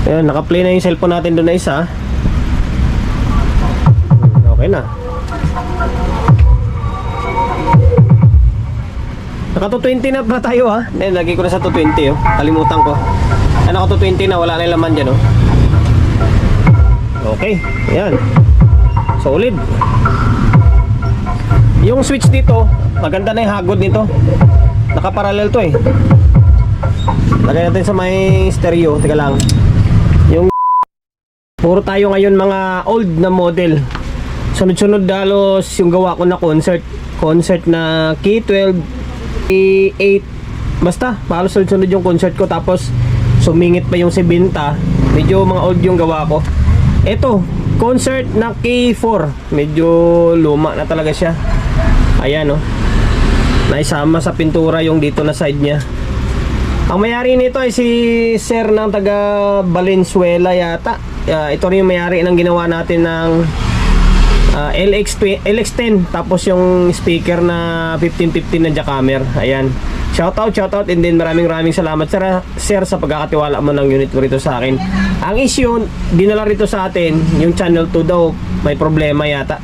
Ayan, naka-play na yung cellphone natin doon na isa. Okay na. Naka 220 na pala tayo ha. Lagay ko na sa 220 oh. Kalimutan ko. Naka 220 na, wala na yung laman dyan oh. Okay, ayan. Solid. Yung switch dito, maganda na yung hagod nito. Naka-parallel to eh. Lagay natin sa may stereo. Teka lang. Yung puro tayo ngayon mga old na model. Sunod-sunod dalos yung gawa ko na concert na K12, K8. Basta, halos sunod-sunod yung concert ko. Tapos sumingit pa yung 70. Medyo mga old yung gawa ko. Ito, concert na K4. Medyo luma na talaga siya. Ayan oh. Naisama sa pintura yung dito na side niya. Ang may-ari nito ay si Sir ng taga Valenzuela yata. Ito rin yung may-ari ng ginawa natin ng LX10. Tapos yung speaker na 1515 na jackhammer. Ayan. Shoutout and then maraming salamat sir sa pagkakatiwala mo ng unit mo rito sa akin. Ang issue, dinala rito sa atin, yung channel 2 daw, may problema yata.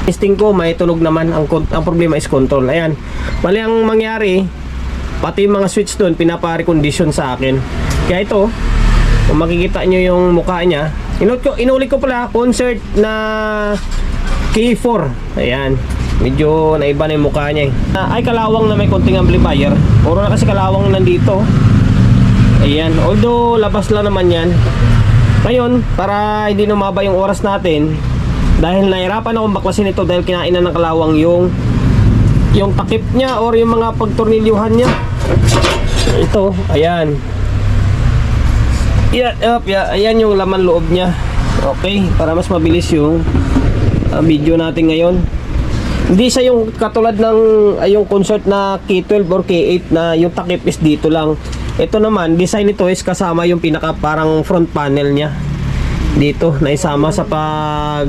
Testing ko, may tunog naman. Ang problema is control. Ayan. Bali ang mangyari, pati yung mga switch doon, pinapa-recondition sa akin. Kaya ito, kung makikita nyo yung mukha niya, inulit ko pala, concert na K4. Ayan. Medyo naiba na yung mukha niya eh. Ay kalawang na may konting amplifier. Puro na kasi kalawang nandito. Ayan. Although labas lang naman yan. Ngayon, para hindi numaba yung oras natin, dahil nahirapan akong baklasin ito dahil kinain na ng kalawang yung takip niya or yung mga pagtornilyuhan niya. Ito, ayan. Ayan yung laman loob niya. Okay, para mas mabilis yung video natin ngayon. Hindi siya yung katulad ng yung concert na K12 or K8 na yung takip is dito lang. Ito naman, design nito is kasama yung pinaka parang front panel niya. Dito, naisama sa pag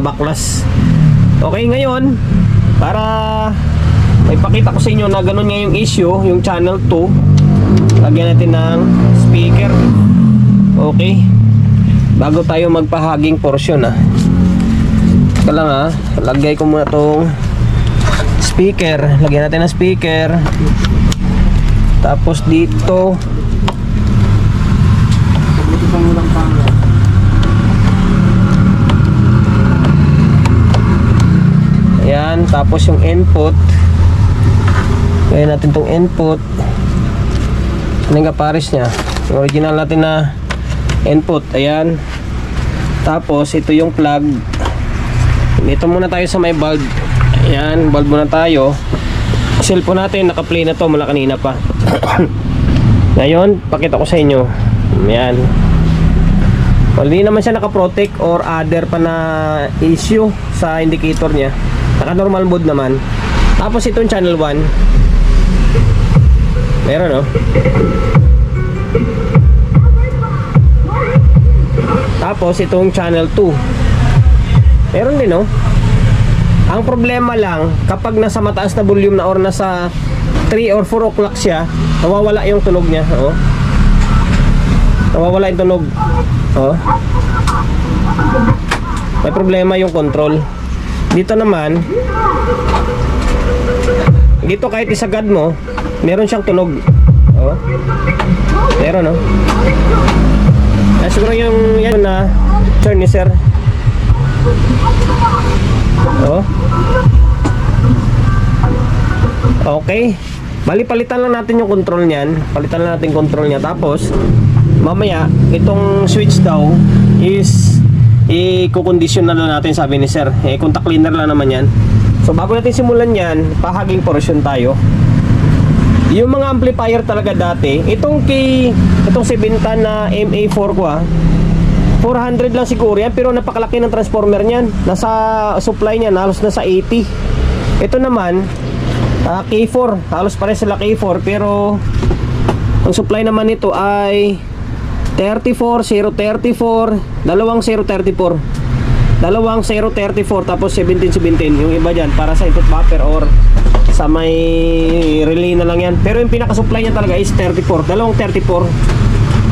baklas. Okay, ngayon, para ipakita ko sa inyo na ganun nga yung issue, yung channel 2, lagyan natin ng speaker. Okay, bago tayo magpahaging portion Teka lang lagay ko muna tong speaker. Lagyan natin ng speaker. Tapos dito ayan, tapos yung input. Lagyan natin tong input. Ano yung kapares nya? Yung original natin na input. Ayan. Tapos ito yung plug. Dito muna tayo sa may bulb. Ayan, bulb muna tayo. Cellphone natin, naka-play na to mula kanina pa. Ngayon, pakita ko sa inyo. Ayan. Well, hindi naman siya naka-protect or other pa na issue sa indicator niya. Naka-normal mode naman. Tapos itong channel 1. Meron Tapos itong channel 2. Meron din Ang problema lang, kapag nasa mataas na volume na or nasa 3 or 4 o'clock siya, nawawala yung tunog niya. Nawawala yung tunog. May problema yung control. Dito naman, dito kahit isagad mo, meron siyang tunog. Meron siguro yung yan na turn ni sir. Okay. Bali palitan lang natin yung control niyan. Palitan lang natin control niya. Tapos mamaya itong switch daw is i-condition na lang natin, sabi ni sir. Contact cleaner lang naman yan. So bago natin simulan yan, pahaging portion tayo. Yung mga amplifier talaga dati, itong Sebintan na MA4 ko 400 lang siguro yan, pero napakalaki ng transformer niyan. Nasa supply niya, halos nasa 80. Ito naman, K4. Halos pare sila K4, pero ang supply naman nito ay 34, 034, dalawang 034. Dalawang 034, tapos 1717. Yung iba dyan, para sa input buffer or sa may relay na lang yan. Pero yung pinaka-supply niya talaga is 34. Dalawang 34.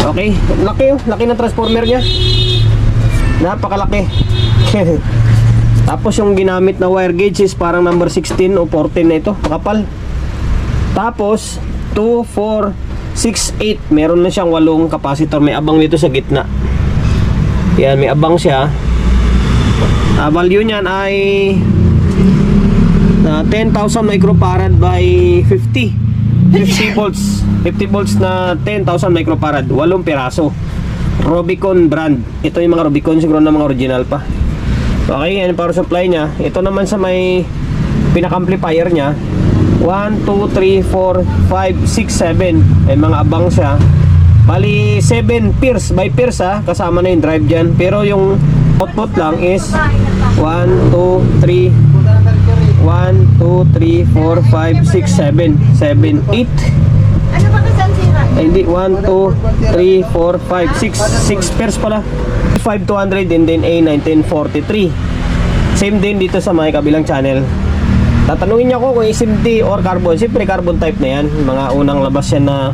Okay, laki oh, laki ng transformer niya. Napakalaki. Tapos yung ginamit na wire gauge is parang number 16 o 14 na ito, makapal. Tapos 2, 4, 6, 8, meron na siyang 8 capacitor. May abang dito sa gitna. Yan, may abang siya. Value niyan ay 10,000 microfarad by 50 volts. 50 volts na 10,000 microfarad, 8 piraso. Rubicon brand. Ito yung mga Rubicon, siguro na mga original pa. Okay, yan power supply niya. Ito naman sa may pinaka-amplifier niya. 1, 2, 3, 4, 5, 6, 7. May mga abang siya. Bali 7 pairs by pairs ha. Kasama na yung drive dyan. Pero yung output lang is 1, 2, 3 1, 2, 3, 4, 5, 6, 7 7, 8. Ano ba kasang sira? Ay, hindi, 1, 2, 3, 4, 5, 6 pairs pala. 5200 and then A1943. Same din dito sa mga kabilang channel. Tatanungin niya ko kung SMD or carbon. Siyempre carbon type na yan. Mga unang labas yan na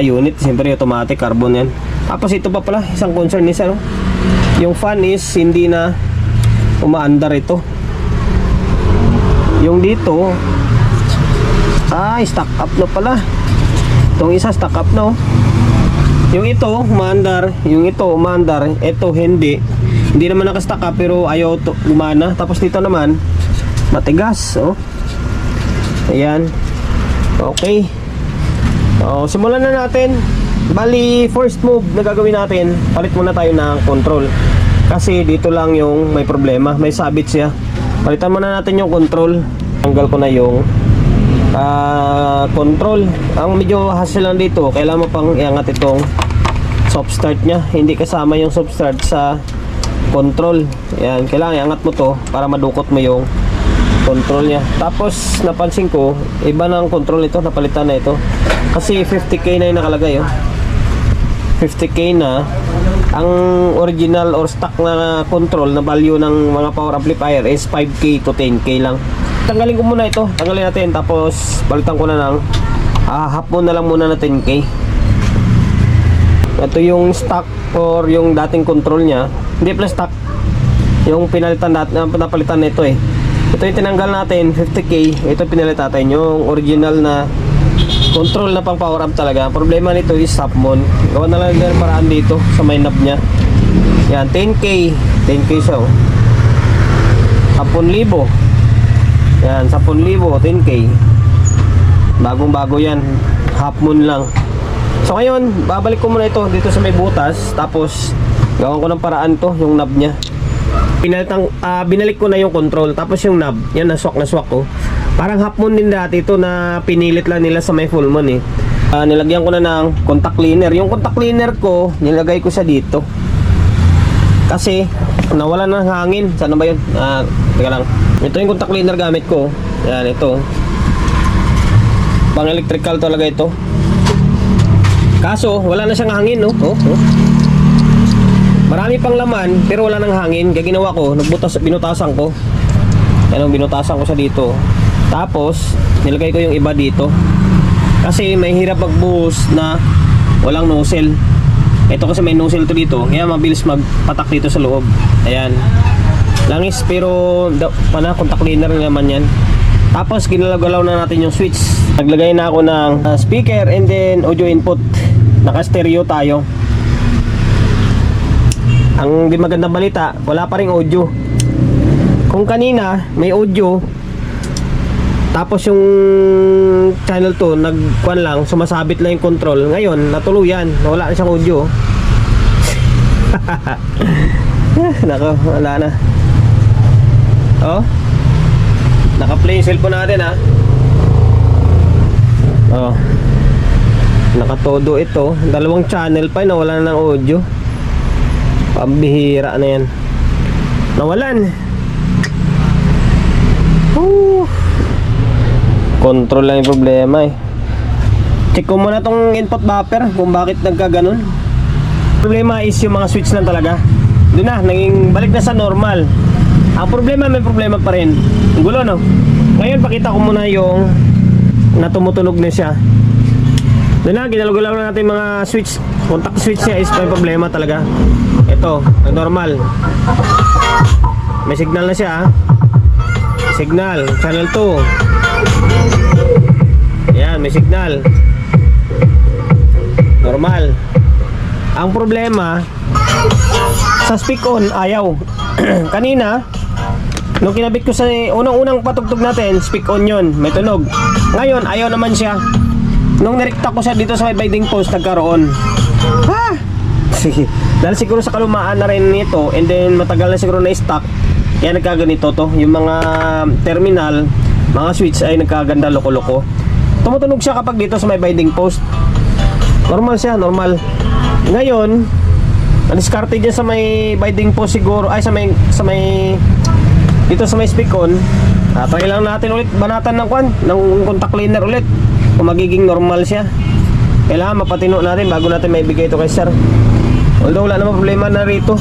unit. Siyempre automatic carbon yan. Tapos ito pa pala, isang concern is ano, yung fan is hindi na umaandar ito. Yung dito stock up na pala. Itong isa stock up na oh. Yung ito umaandar, yung ito umaandar, ito hindi. Hindi naman naka-stock up pero ayaw gumana. Tapos dito naman matigas oh. Ayan. Okay. Simulan na natin. Bali, first move na gagawin natin, palit muna tayo ng control. Kasi dito lang yung may problema, may sabit siya. Palitan muna natin yung control. Tanggal ko na yung control. Ang medyo hassle lang dito, kailangan mo pang iangat itong soft start nya. Hindi kasama yung soft start sa control. Ayan, kailangan iangat mo to para madukot mo yung control nya. Tapos napansin ko, iba na ang control ito, napalitan na ito. Kasi 50k na yung nakalagay oh. 50k na. Ang original or stock na control na value ng mga power amplifier is 5k to 10k lang. Tanggalin ko muna ito, tanggalin natin, tapos balitan ko na ng half mo na lang muna na 10k. Ito yung stock or yung dating control nya, hindi pala stock, yung pinalitan natin, napalitan na ito eh. Ito yung tinanggal natin, 50k. Ito pinalitan natin, yung original na control na pang power amp talaga. Ang problema nito is half moon. Gawa na lang din paraan dito sa may knob nya. Yan, 10k siya oh. 10,000. Yan, 10,000, 10k. Bagong bago yan, half moon lang. So ngayon, babalik ko muna ito dito sa may butas. Tapos gawan ko ng paraan to, yung knob nya. Binalik ko na yung control. Tapos yung knob, yan naswak ko. Parang half moon din dati ito na pinilit lang nila sa may full moon eh. Nilagyan ko na ng contact cleaner. Yung contact cleaner ko, nilagay ko sa dito. Kasi nawala ng hangin. Sana ba yun? Teka lang. Ito yung contact cleaner gamit ko. Yan, ito. Pang electrical talaga ito. Kaso, wala na siyang hangin, no? Marami pang laman, pero wala nang hangin. Kaya ginawa ko, binutasan ko. Yan, binutasan ko sa dito. Tapos, nilagay ko yung iba dito. Kasi may hirap magbuhos na walang nozzle. Ito kasi may nozzle to dito. Kaya mabilis magpatak dito sa loob. Ayan. Langis, pero contact cleaner naman yan. Tapos, ginalagalaw na natin yung switch. Naglagay na ako ng speaker and then audio input. Naka-stereo tayo. Ang di magandang balita, wala pa ring audio. Kung kanina may audio, tapos yung channel 2 nagkuan lang, sumasabit lang yung control. Ngayon natuluyan, wala na siyang audio. Nako, wala na. Oh, naka-play yung cellphone natin ha. Oh, nakatodo ito. Dalawang channel pa, nawala na ng audio. Pambihira na yan. Nawalan. Control lang yung problema eh. Check ko muna tong input buffer kung bakit nagkaganon. Problema is yung mga switch lang talaga. Doon na, naging balik na sa normal. Ang problema, may problema pa rin. Ang gulo no. Ngayon pakita ko muna yung natumutunog na siya. Doon na, ginalaw-galaw na natin mga switch. contact switch niya is may problema talaga. Ito, normal. May signal na siya, signal, channel 2. Yan, may signal. Normal. Ang problema sa speak on, ayaw. Kanina nung kinabit ko sa unang patugtog natin, speak on yun, may tunog. Ngayon, ayaw naman siya. Nung nirekta ko siya dito sa may binding post, nagkaroon. Ha? Sige. Dahil siguro sa kalumaan na rin nito, and then matagal na siguro na stock, kaya nagkaganito to. Yung mga terminal, mga switch ay nagkaganda loko-loko. Tumutunog siya kapag dito sa may binding post. Normal siya, normal. Ngayon, na-discarte dyan sa may binding post siguro, ay sa may dito sa may speak on. Try lang natin ulit banatan ng contact cleaner ulit kung magiging normal siya. Kailangan mapatino natin bago natin maibigay ito kay sir. Although wala namang problema na rito.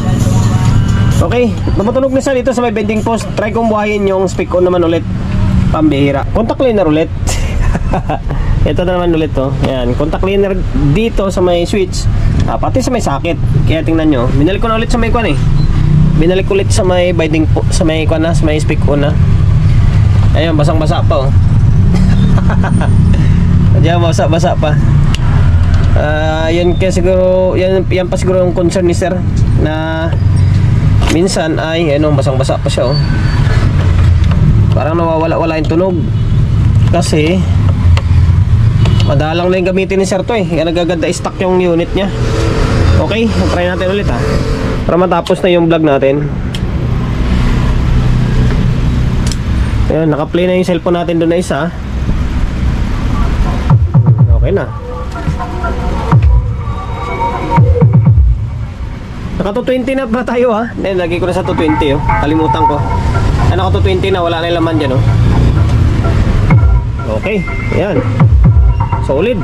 Okay, namatunog na siya dito sa may bending post. Try kong buhayin yung speak on naman ulit. Pambihira. Contact cleaner ulit. Ito na naman ulit to. Yan, contact cleaner dito sa may switch. Pati sa may socket. Kaya tingnan nyo. Binalik ko na ulit sa may binalik ulit sa may binding po, sa may sa may speak on na. Ayun, basang-basa pa oh. Diyan basa-basa pa. Yan kaya siguro, yan pa siguro yung concern ni sir na minsan ay ano, basang-basa pa siya oh. Parang nawawala-wala yung tunog. Kasi madalang na yung gamitin ni sir to eh. Kaya nagaganda stock yung unit niya. Okay, try natin ulit ha. Para matapos na yung vlog natin. Ayan, naka-play na yung cellphone natin doon na isa. Okay na. Naka 220 na ba tayo ha? Then, lagi ko na sa 220 oh. Kalimutan ko. Naka 220 na, wala na yung laman dyan oh. Okay, ayan. Solid.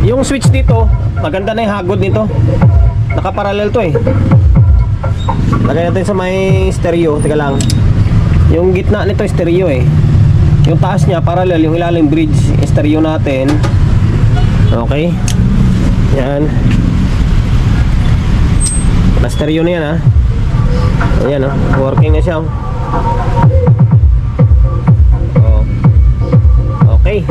Yung switch dito, maganda na yung hagod nito. Naka-parallel to eh. Lagay natin sa may stereo. Teka lang. Yung gitna nito stereo eh. Yung taas niya parallel, yung ilalim bridge stereo natin. Okay. Yan. Na stereo na yan ha. Ayan oh. Working na siya oh. Okay.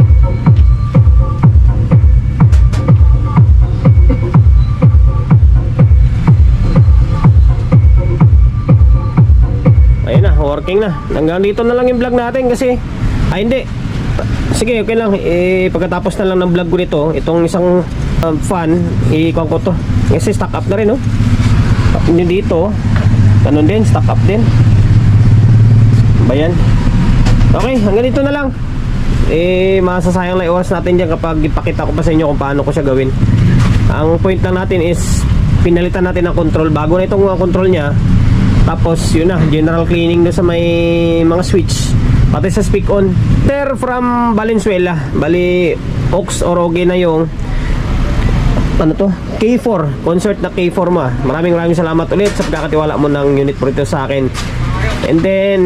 Ayun na, working na. Hanggang dito na lang yung vlog natin kasi hindi. Sige, okay lang. Pagkatapos na lang ng vlog ko nito, itong isang fan, ikuha ko to. Kasi stock up na rin, no? Hindi dito. Ganun din, stock up din. Bayan. Okay, hanggang dito na lang. Masasayang lang oras natin dyan kapag ipakita ko pa sa inyo kung paano ko siya gawin. Ang point lang natin is pinalitan natin ang control bago na itong control nya. Tapos yun na, general cleaning na sa may mga switch, pati sa speak on. They're from Valenzuela. Bali Ox Oroge na yung ano to? K4, concert na K4 mo. Maraming salamat ulit sa pagkakatiwala mo ng unit pro ito sa akin. And then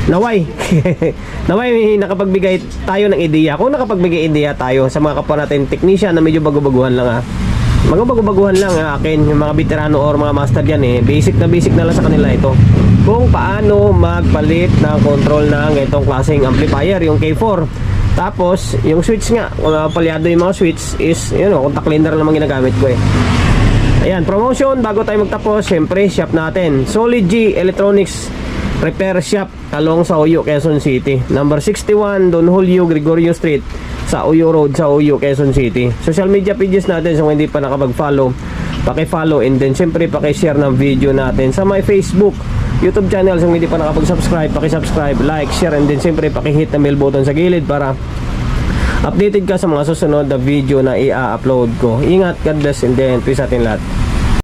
naway naway nakapagbigay tayo ng ideya. Kung nakapagbigay ideya tayo sa mga kapwa natin technician na medyo bago-baguhan lang ha. Mga bago-baguhan lang akin, yung mga veterano or mga master dyan eh. Basic na lang sa kanila ito. Kung paano magpalit ng control ng itong klaseng amplifier, yung K4. Tapos, yung switch nga, kung palyado yung mga switch is, yun o, contact cleaner naman ginagamit ko eh. Ayan, promotion, bago tayo magtapos, syempre, shop natin. Solid G Electronics Repair Shop, along sa Uyo, Quezon City. Number 61, Don Julio Gregorio Street, sa Uyo Road, sa Uyo, Quezon City. Social media pages natin, so kung hindi pa nakapag-follow, paki-follow, and then syempre paki-share ng video natin sa my Facebook, YouTube channel. So kung hindi pa nakapag-subscribe, paki-subscribe, like, share, and then syempre paki-hit na bell button sa gilid para updated ka sa mga susunod na video na i-upload ko. Ingat, God bless, and then peace atin lahat.